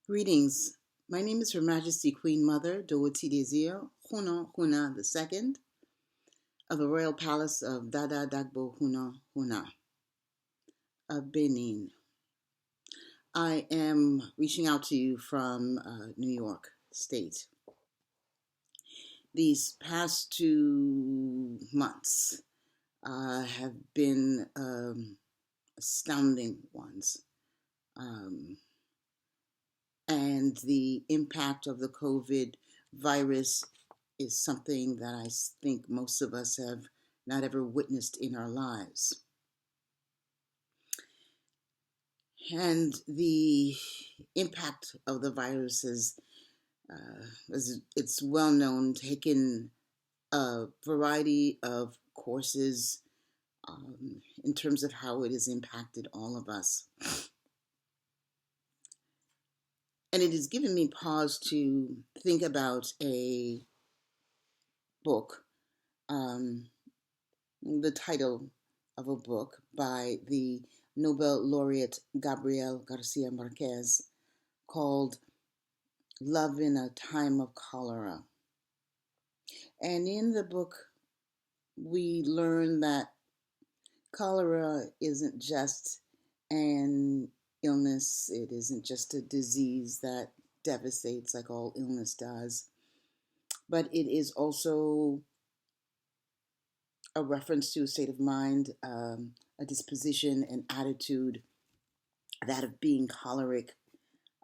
Greetings. My name is Her Majesty Queen Mother Dowoti Desir Huna Huna II of the Royal Palace of Dada Dagbo Huna Huna of Benin. I am reaching out to you from New York State. These past 2 months have been astounding ones. And the impact of the COVID virus is something that I think most of us have not ever witnessed in our lives. And the impact of the virus is, as it's well known, taken a variety of courses in terms of how it has impacted all of us. And it has given me pause to think about a book, the title of a book by the Nobel laureate Gabriel Garcia Marquez called Love in a Time of Cholera. And in the book, we learn that cholera isn't just an illness, it isn't just a disease that devastates like all illness does, but it is also a reference to a state of mind, a disposition, an attitude, that of being choleric,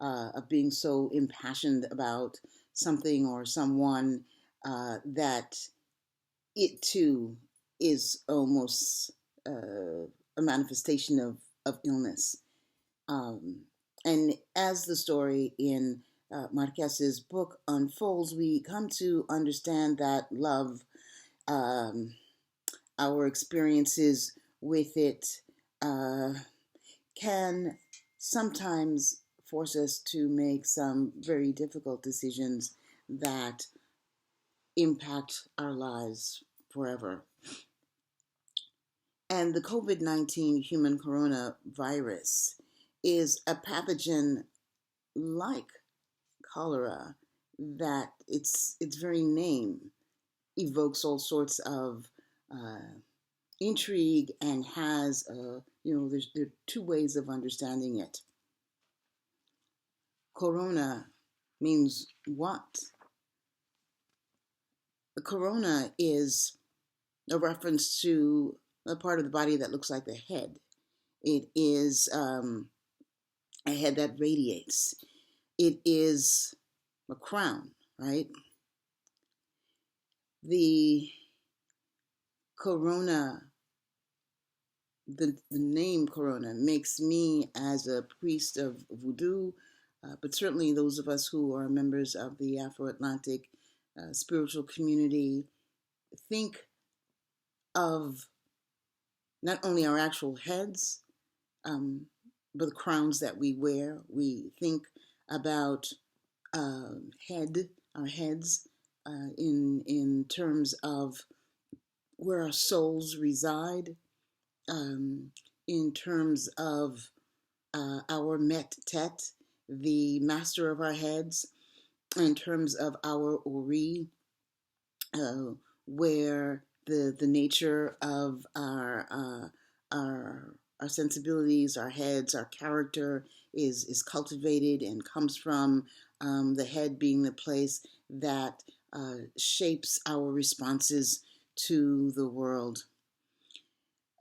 of being so impassioned about something or someone that it too is almost a manifestation of illness. And as the story in Marquez's book unfolds, we come to understand that love, our experiences with it, can sometimes force us to make some very difficult decisions that impact our lives forever. And the COVID-19 human coronavirus is a pathogen like cholera that its very name evokes all sorts of intrigue and has, there are two ways of understanding it. Corona means what? The corona is a reference to a part of the body that looks like the head. It is a head that radiates. It is a crown, right? The corona, the name corona makes me, as a priest of voodoo, but certainly those of us who are members of the Afro-Atlantic spiritual community, think of not only our actual heads, but the crowns that we wear. We think about our heads, in terms of where our souls reside, in terms of our met tet, the master of our heads, in terms of our ori, where the nature of our sensibilities, our heads, our character is cultivated and comes from the head being the place that shapes our responses to the world.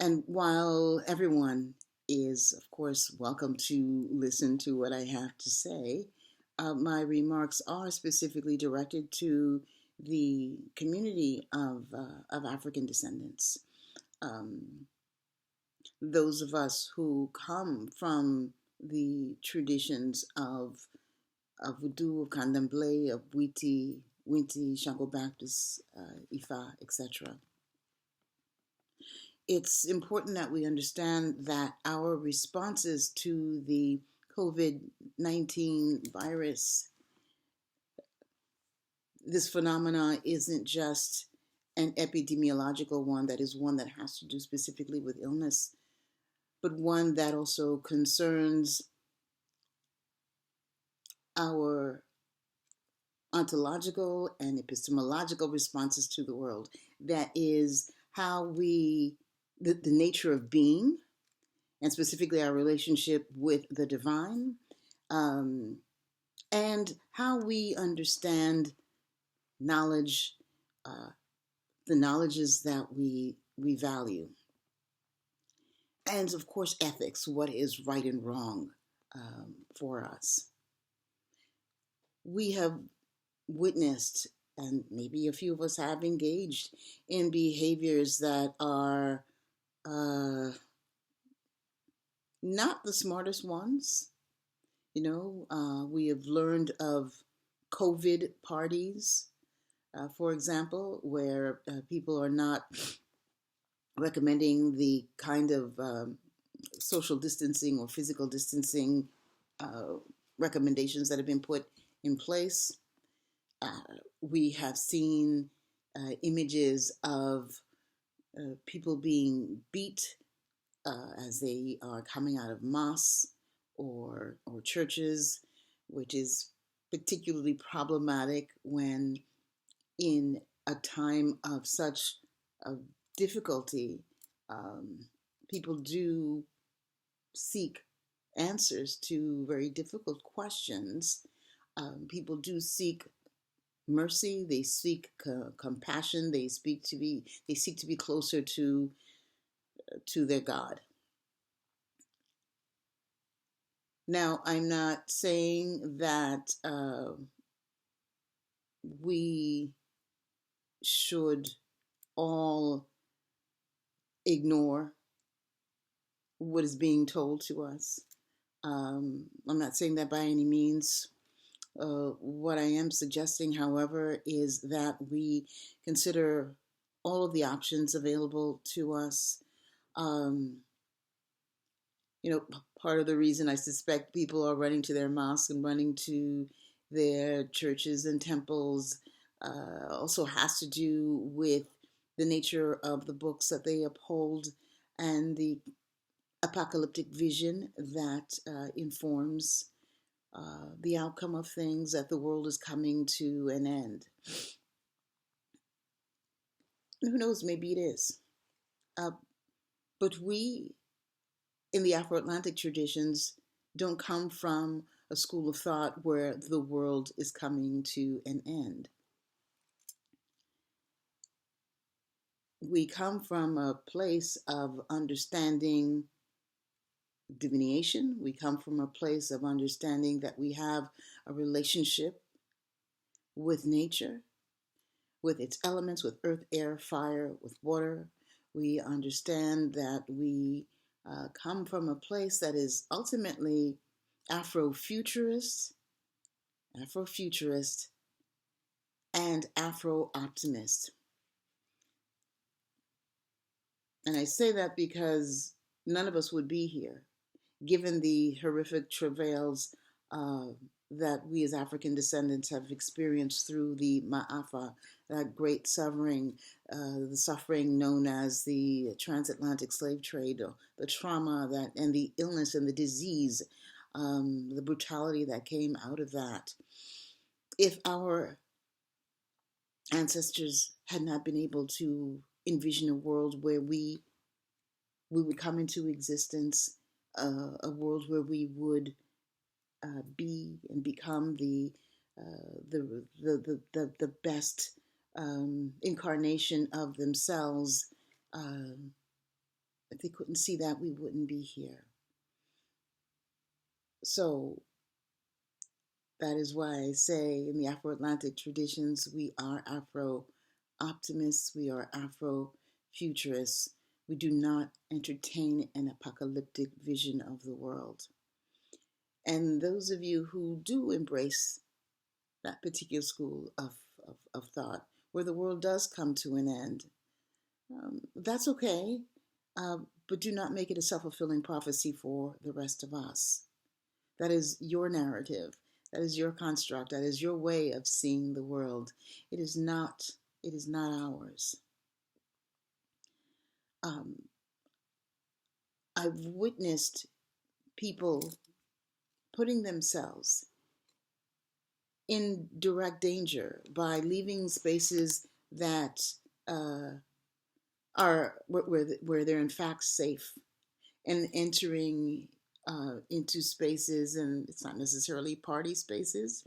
And while everyone is, of course, welcome to listen to what I have to say, my remarks are specifically directed to the community of African descendants. Those of us who come from the traditions of voodoo, of candomblé, of Bwiti, Winti, Shango Baptist, Ifa, etc. It's important that we understand that our responses to the COVID-19 virus, this phenomena isn't just an epidemiological one, that is one that has to do specifically with illness, but one that also concerns our ontological and epistemological responses to the world. That is how the nature of being, and specifically our relationship with the divine, um, and how we understand knowledge, uh, the knowledges that we value. And of course, ethics, what is right and wrong for us. We have witnessed, and maybe a few of us have engaged in behaviors that are not the smartest ones. We have learned of COVID parties, for example, where people are not recommending the kind of social distancing or physical distancing recommendations that have been put in place. We have seen images of people being beat as they are coming out of mosques or churches, which is particularly problematic when in a time of such difficulty, people do seek answers to very difficult questions. People do seek mercy. They seek compassion. They seek to be closer to their God. Now, I'm not saying that we should all ignore what is being told to us. I'm not saying that by any means. What I am suggesting, however, is that we consider all of the options available to us. Part of the reason I suspect people are running to their mosques and running to their churches and temples also has to do with the nature of the books that they uphold and the apocalyptic vision that informs the outcome of things, that the world is coming to an end. And who knows, maybe it is. But we, in the Afro-Atlantic traditions, don't come from a school of thought where the world is coming to an end. We come from a place of understanding divination. We come from a place of understanding that we have a relationship with nature, with its elements, with earth, air, fire, with water. We understand that we come from a place that is ultimately Afro-futurist, Afro-futurist, and Afro-optimist. And I say that because none of us would be here, given the horrific travails that we as African descendants have experienced through the Ma'afa, that great suffering, the suffering known as the transatlantic slave trade, the trauma and the illness and the disease, the brutality that came out of that. If our ancestors had not been able to envision a world where we would come into existence, a world where we would be and become the best incarnation of themselves. If they couldn't see that, we wouldn't be here. So that is why I say in the Afro-Atlantic traditions, we are Afro-optimists, we are Afro-futurists. We do not entertain an apocalyptic vision of the world. And those of you who do embrace that particular school of thought, where the world does come to an end, that's okay, but do not make it a self-fulfilling prophecy for the rest of us. That is your narrative. That is your construct. That is your way of seeing the world. It is not ours. I've witnessed people putting themselves in direct danger by leaving spaces that are where they're in fact safe, and entering into spaces, and it's not necessarily party spaces,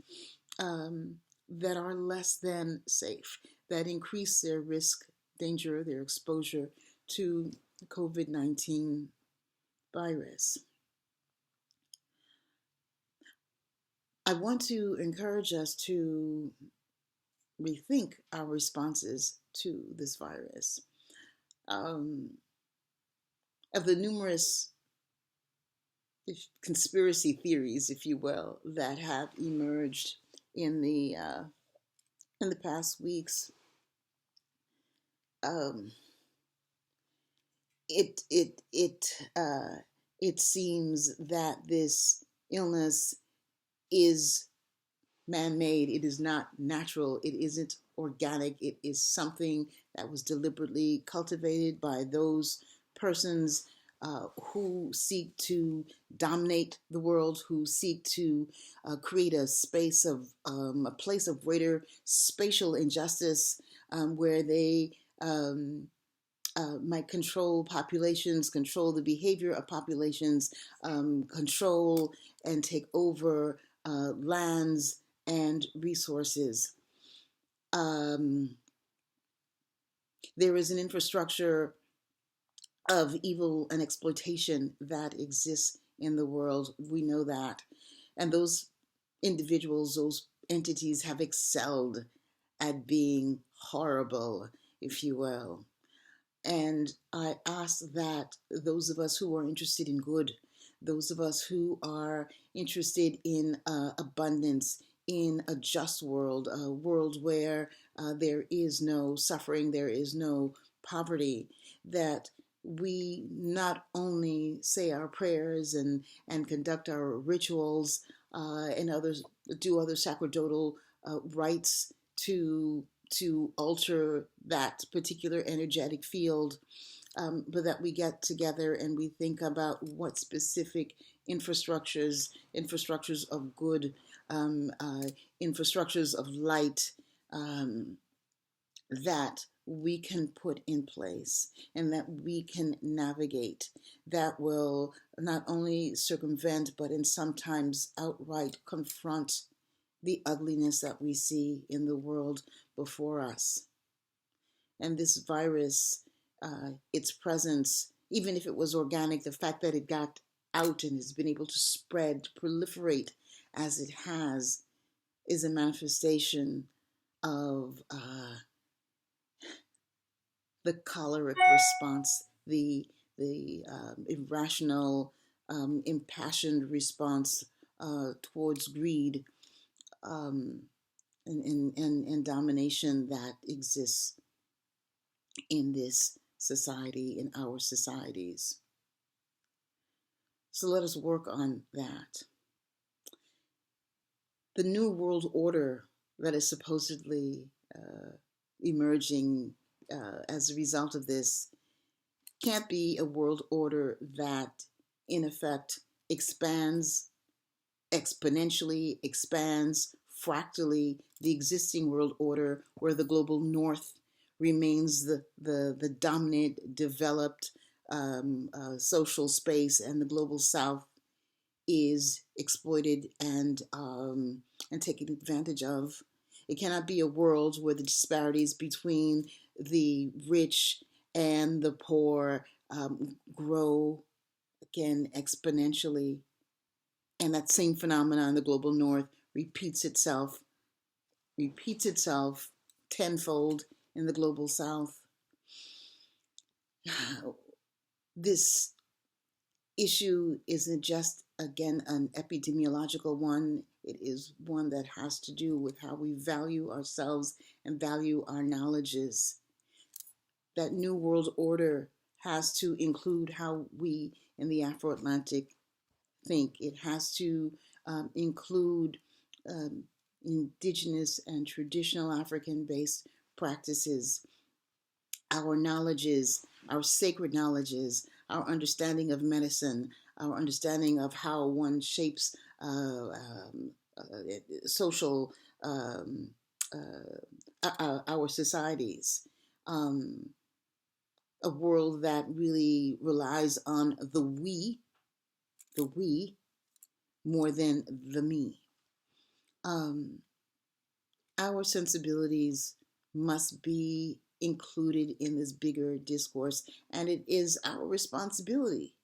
um, that are less than safe, that increase their risk, danger, their exposure to the COVID-19 virus. I want to encourage us to rethink our responses to this virus. Of the numerous conspiracy theories, if you will, that have emerged in the past weeks, um, it it it it seems that this illness is man-made. It is not natural. It isn't organic. It is something that was deliberately cultivated by those persons who seek to dominate the world, who seek to create a space of a place of greater spatial injustice, where they might control populations, control the behavior of populations, control and take over lands and resources. There is an infrastructure of evil and exploitation that exists in the world. We know that. And those individuals, those entities have excelled at being horrible, if you will. And I ask that those of us who are interested in good, those of us who are interested in abundance, in a just world, a world where there is no suffering, there is no poverty, that we not only say our prayers and conduct our rituals and others do other sacerdotal rites to alter that particular energetic field, but that we get together and we think about what specific infrastructures of good, infrastructures of light, that we can put in place and that we can navigate, that will not only circumvent but in sometimes outright confront the ugliness that we see in the world before us. And this virus, its presence, even if it was organic, the fact that it got out and has been able to spread, to proliferate as it has, is a manifestation of the choleric response, the irrational, impassioned response towards greed, and domination that exists in this society, in our societies. So let us work on that. The new world order that is supposedly emerging as a result of this can't be a world order that, in effect, expands exponentially, expands fractally the existing world order, where the global north remains the dominant, developed social space, and the global south is exploited and taken advantage of. It cannot be a world where the disparities between the rich and the poor grow again exponentially, and that same phenomenon in the global north repeats itself tenfold in the global south. This issue isn't just, again, an epidemiological one. It is one that has to do with how we value ourselves and value our knowledges. That new world order has to include how we in the Afro-Atlantic think. It has to include indigenous and traditional African-based practices, our knowledges, our sacred knowledges, our understanding of medicine, our understanding of how one shapes social um, our societies, a world that really relies on the we more than the me. Um, our sensibilities must be included in this bigger discourse, and it is our responsibility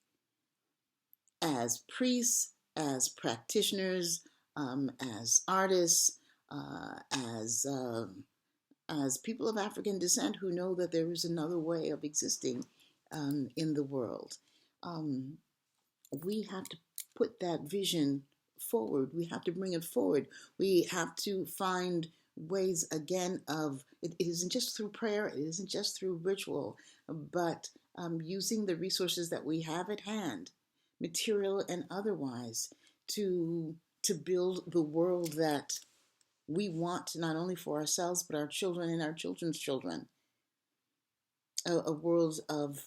as priests, as practitioners, as artists, uh, as as people of African descent who know that there is another way of existing in the world. Um, we have to put that vision forward. We have to bring it forward. We have to find ways again of it isn't just through prayer, it isn't just through ritual, but using the resources that we have at hand, material and otherwise, to build the world that we want not only for ourselves but our children and our children's children, a world of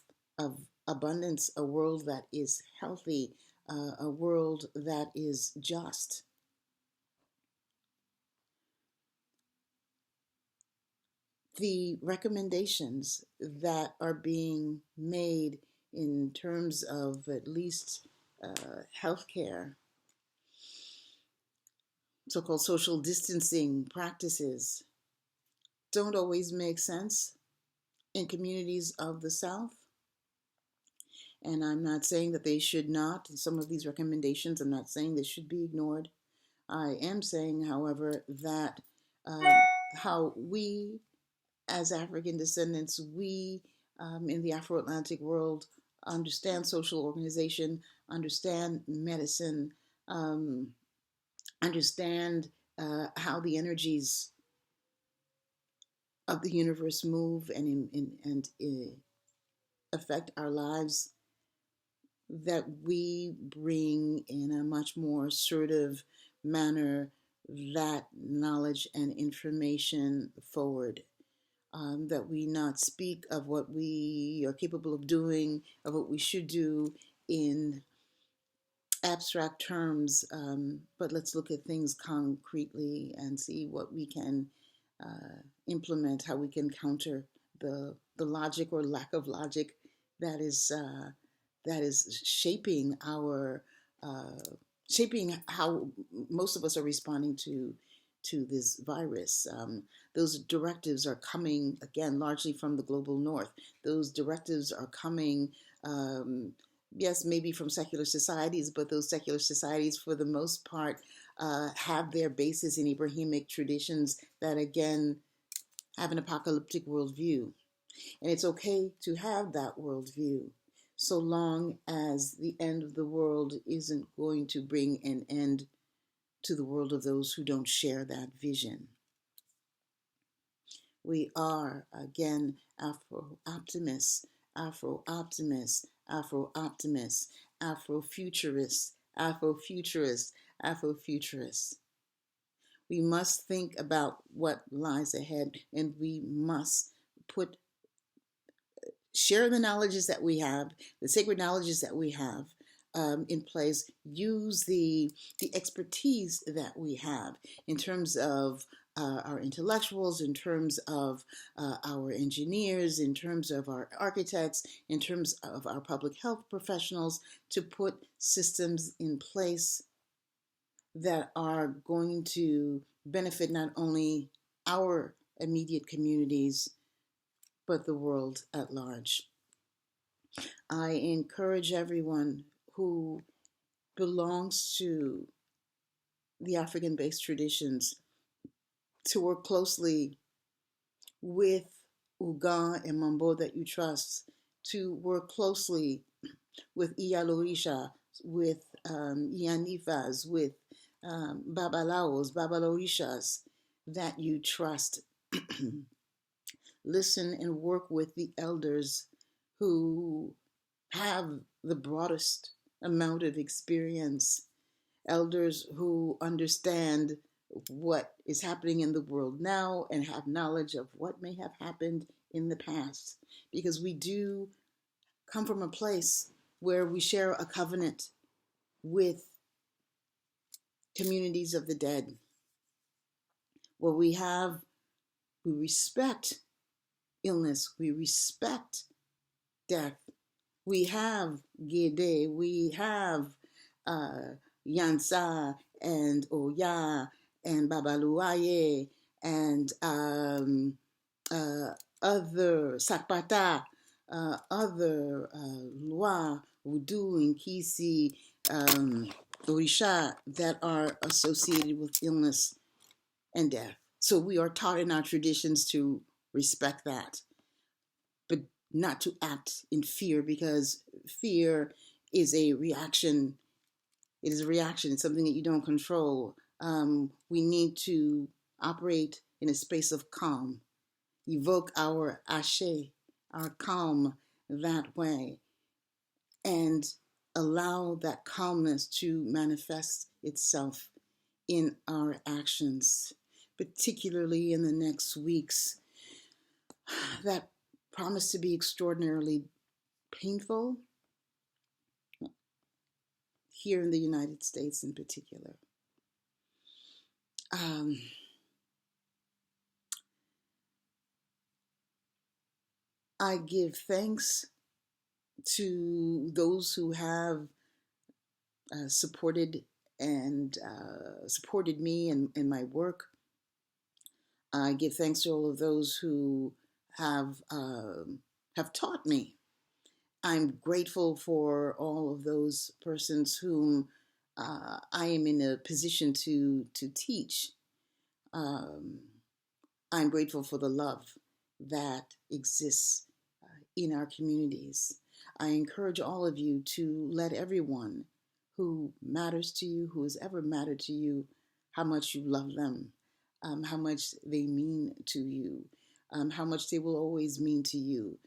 abundance, a world that is healthy, a world that is just. The recommendations that are being made in terms of at least healthcare, so-called social distancing practices, don't always make sense in communities of the South. And I'm not saying that they should not. Some of these recommendations, I'm not saying they should be ignored. I am saying, however, that how we, as African descendants, we in the Afro-Atlantic world understand social organization, understand medicine, um, understand how the energies of the universe move and affect our lives, that we bring in a much more assertive manner that knowledge and information forward. That we not speak of what we are capable of doing, of what we should do in abstract terms, but let's look at things concretely and see what we can implement, how we can counter the logic or lack of logic that is uh, shaping how most of us are responding to this virus. Those directives are coming again largely from the global north. Those directives are coming. Yes, maybe from secular societies, but those secular societies, for the most part, have their basis in Abrahamic traditions that, again, have an apocalyptic worldview. And it's okay to have that worldview, so long as the end of the world isn't going to bring an end to the world of those who don't share that vision. We are, again, Afro-optimists, Afro-optimists, Afro-optimists, Afro-futurists, Afro-futurists, Afro-futurists. We must think about what lies ahead, and we must share the knowledges that we have, the sacred knowledges that we have in place, use the expertise that we have in terms of our intellectuals, in terms of our engineers, in terms of our architects, in terms of our public health professionals, to put systems in place that are going to benefit not only our immediate communities, but the world at large. I encourage everyone who belongs to the African-based traditions to work closely with Ugan and Mambo that you trust, to work closely with Iyalorisha, with Iyanifas, with Babalaos, Babalorishas that you trust. Listen and work with the elders who have the broadest amount of experience, elders who understand what is happening in the world now and have knowledge of what may have happened in the past. Because we do come from a place where we share a covenant with communities of the dead. Well, we respect illness, we respect death. We have Gede, we have uh, Yansa and Oya and Babaluaye and uh, other Sakpata, other Loi, Wudu, and Kisi, Orisha that are associated with illness and death. So we are taught in our traditions to respect that, but not to act in fear, because fear is a reaction. It is a reaction. It's something that you don't control. We need to operate in a space of calm, evoke our ashe, our calm that way, and allow that calmness to manifest itself in our actions, particularly in the next weeks that promise to be extraordinarily painful here in the United States in particular. I give thanks to those who have supported supported me and my work. I give thanks to all of those who have taught me. I'm grateful for all of those persons whom I am in a position to teach. Um, I'm grateful for the love that exists in our communities. I encourage all of you to let everyone who matters to you, who has ever mattered to you, how much you love them, how much they mean to you, how much they will always mean to you,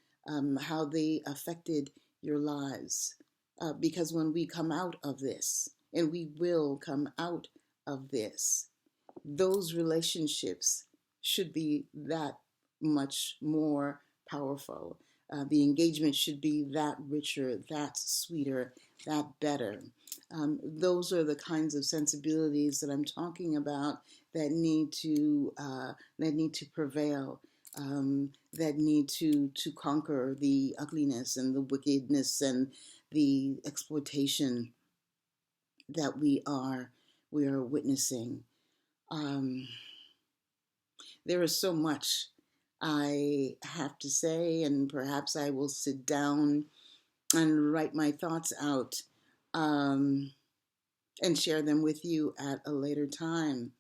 how they affected your lives. Because when we come out of this, and we will come out of this, those relationships should be that much more powerful. The engagement should be that richer, that sweeter, that better. Those are the kinds of sensibilities that I'm talking about that need to prevail, that need to conquer the ugliness and the wickedness and the exploitation that we are witnessing. There is so much I have to say, and perhaps I will sit down and write my thoughts out and share them with you at a later time.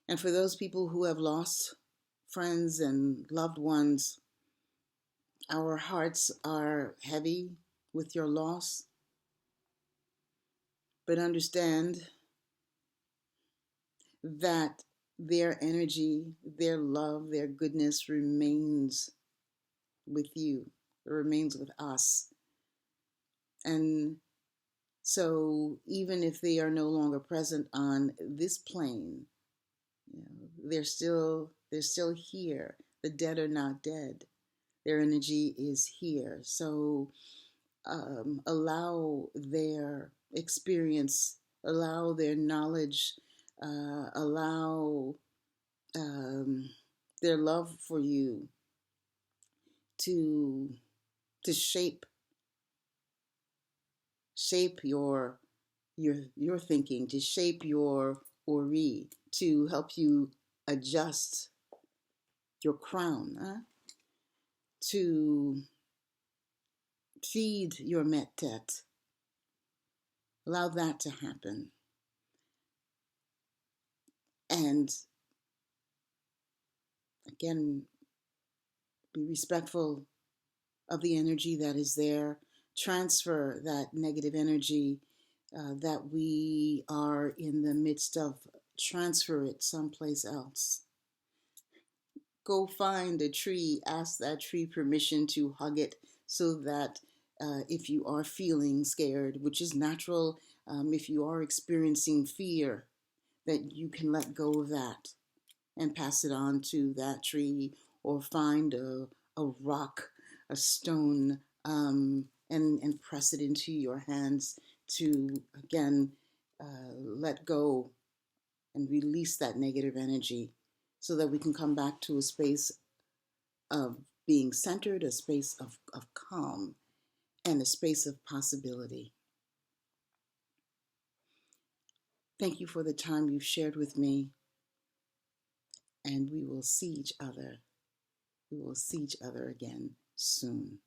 And for those people who have lost friends and loved ones, our hearts are heavy with your loss, but understand that their energy, their love, their goodness remains with you. It remains with us. And so even if they are no longer present on this plane, they're still here. The dead are not dead. Their energy is here. So allow their experience, allow their knowledge, allow their love for you to shape your thinking, to shape your ori, to help you adjust your crown, to feed your metet. Allow that to happen. And again, be respectful of the energy that is there. Transfer that negative energy that we are in the midst of. Transfer it someplace else. Go find a tree, ask that tree permission to hug it, so that if you are feeling scared, which is natural, if you are experiencing fear, that you can let go of that and pass it on to that tree, or find a rock, a stone, and press it into your hands to, again, let go and release that negative energy so that we can come back to a space of being centered, a space of calm, and a space of possibility. Thank you for the time you've shared with me, and we will see each other. We will see each other again soon.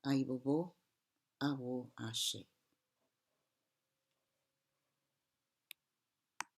Aibobo, Awo Ashe.